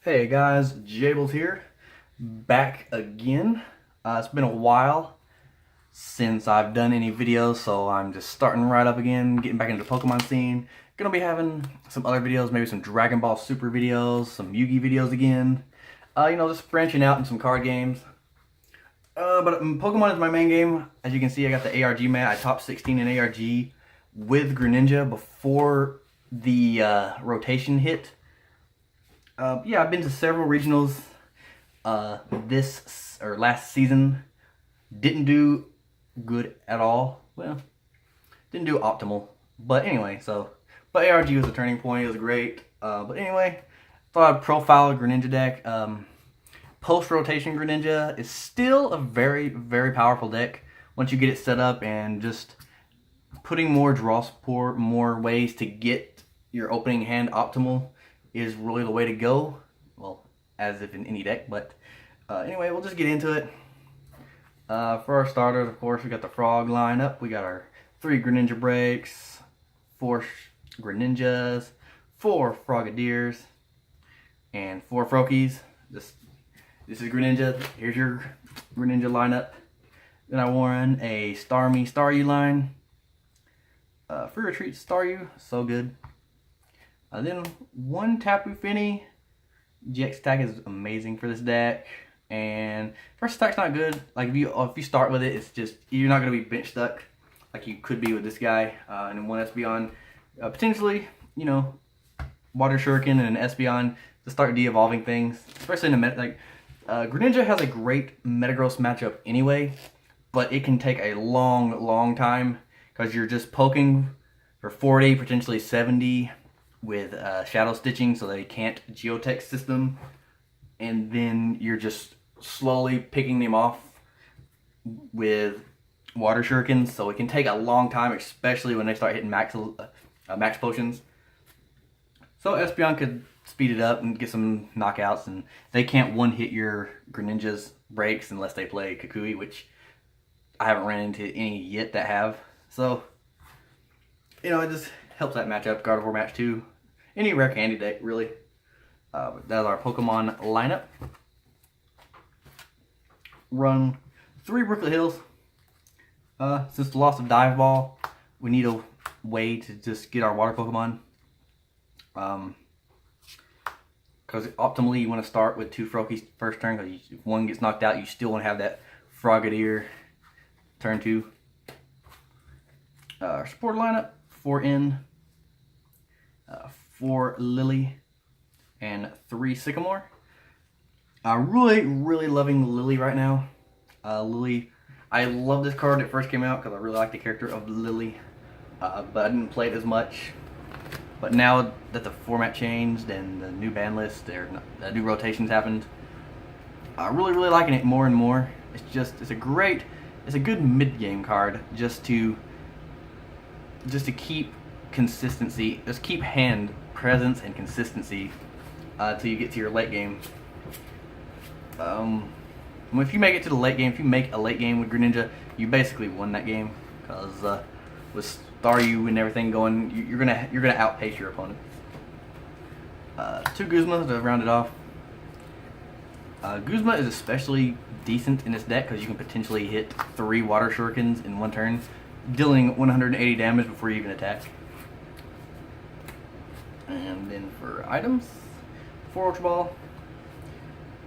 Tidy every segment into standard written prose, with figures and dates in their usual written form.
Hey guys, Jables here, back again. It's been a while since I've done any videos, so I'm just starting right up again, getting back into the Pokemon scene. Gonna be having some other videos, maybe some Dragon Ball Super videos, some Yu-Gi videos again. Just branching out in some card games. But Pokemon is my main game. As you can see, I got the ARG mat. I top 16 in ARG with Greninja before the rotation hit. Yeah, I've been to several regionals this or last season. Didn't do good at all. Well, didn't do optimal. But anyway, but ARG was a turning point. It was great. But anyway, thought I'd profile a Greninja deck. Post-rotation Greninja is still a very, very powerful deck once you get it set up, and just putting more draw support, more ways to get your opening hand optimal is really the way to go. Well, as if in any deck, but anyway, we'll just get into it. For our starters, of course, we got the Frog lineup. We got our 3 Greninja breaks, 4 Greninjas, 4 Frogadiers, and 4 Froakies. This is Greninja. Here's your Greninja lineup. Then I won a Starmie Staryu line. Free Retreat Staryu, so good. Then 1 Tapu Fini. GX attack is amazing for this deck, and first attack's not good. Like if you start with it, it's just you're not gonna be bench stuck like you could be with this guy. And then 1 Espeon, potentially, Water Shuriken and an Espeon to start de-evolving things, especially in the Greninja has a great Metagross matchup anyway, but it can take a long time because you're just poking for 40, potentially 70 with Shadow Stitching so they can't Geotech system, and then you're just slowly picking them off with Water Shurikens, so it can take a long time, especially when they start hitting max potions. So Espeon could speed it up and get some knockouts, and they can't one-hit your Greninja's breaks unless they play Kukui, which I haven't ran into any yet that have. So, it just helps that matchup. Gardevoir match 2. Any rare candy deck, really. But that's our Pokemon lineup. Run 3 Brooklet Hills. Since the loss of Dive Ball, we need a way to just get our water Pokemon. Because optimally you want to start with 2 Froakies first turn, because if one gets knocked out, you still want to have that Frogadier turn 2. Our support lineup, 4 N, 4 Lily, and 3 Sycamore. Really loving Lily right now. Lily, I love this card when it first came out because I really like the character of Lily, but I didn't play it as much. But now that the format changed and the new ban list, the new rotations happened, I'm really liking it more and more. It's a good mid-game card just to keep consistency, just keep hand presence and consistency till you get to your late game. If you make it to the late game, if you make a late game with Greninja, you basically won that game, because with Staryu and everything going, you're gonna outpace your opponent. 2 Guzmas to round it off. Guzma is especially decent in this deck because you can potentially hit 3 Water Shurikens in 1 turn, dealing 180 damage before you even attack. And then for items, 4 Ultra Ball,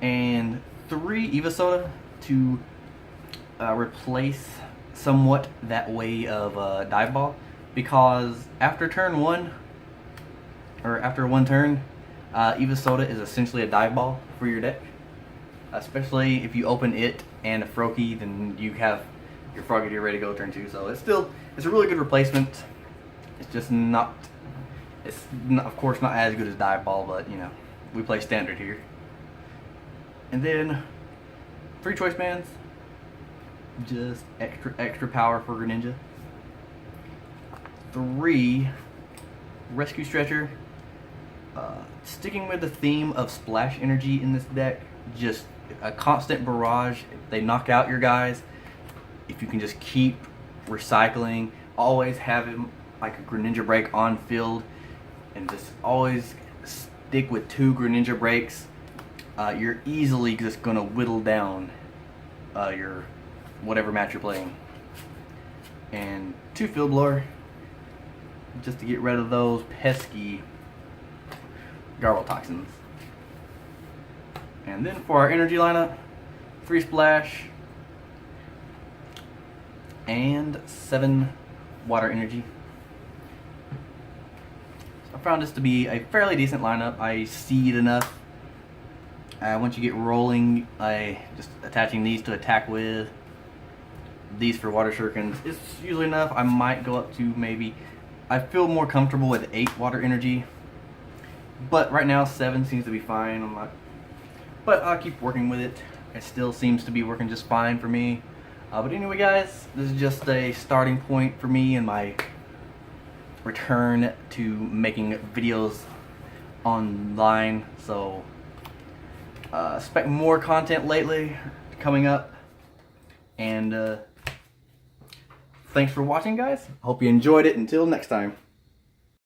and 3 Eva Soda to replace somewhat that way of Dive Ball, because after turn 1, or after 1 turn, Eva Soda is essentially a Dive Ball for your deck. Especially if you open it and a Froakie, then you have your Frogadier ready to go turn 2. So it's a really good replacement. It's just not, of course not as good as Dive Ball, but we play standard here. And then 3 Choice Bands, just extra power for Greninja. 3 Rescue Stretcher, sticking with the theme of splash energy in this deck, just a constant barrage. If they knock out your guys, if you can just keep recycling, always have him like a Greninja break on field, and just always stick with 2 Greninja breaks you're easily just gonna whittle down your whatever match you're playing. And 2 field blower, just to get rid of those pesky garble toxins. And then for our energy lineup, 3 splash and 7 water energy. So I found this to be a fairly decent lineup. I seed enough. Once you get rolling, I just attaching these to attack with, these for water shurikens is usually enough. I might go up to maybe, I feel more comfortable with 8 water energy, but right now 7 seems to be fine. But I'll keep working with it. It still seems to be working just fine for me. But anyway, guys, this is just a starting point for me in my return to making videos online. So expect more content lately coming up. And thanks for watching, guys. Hope you enjoyed it. Until next time.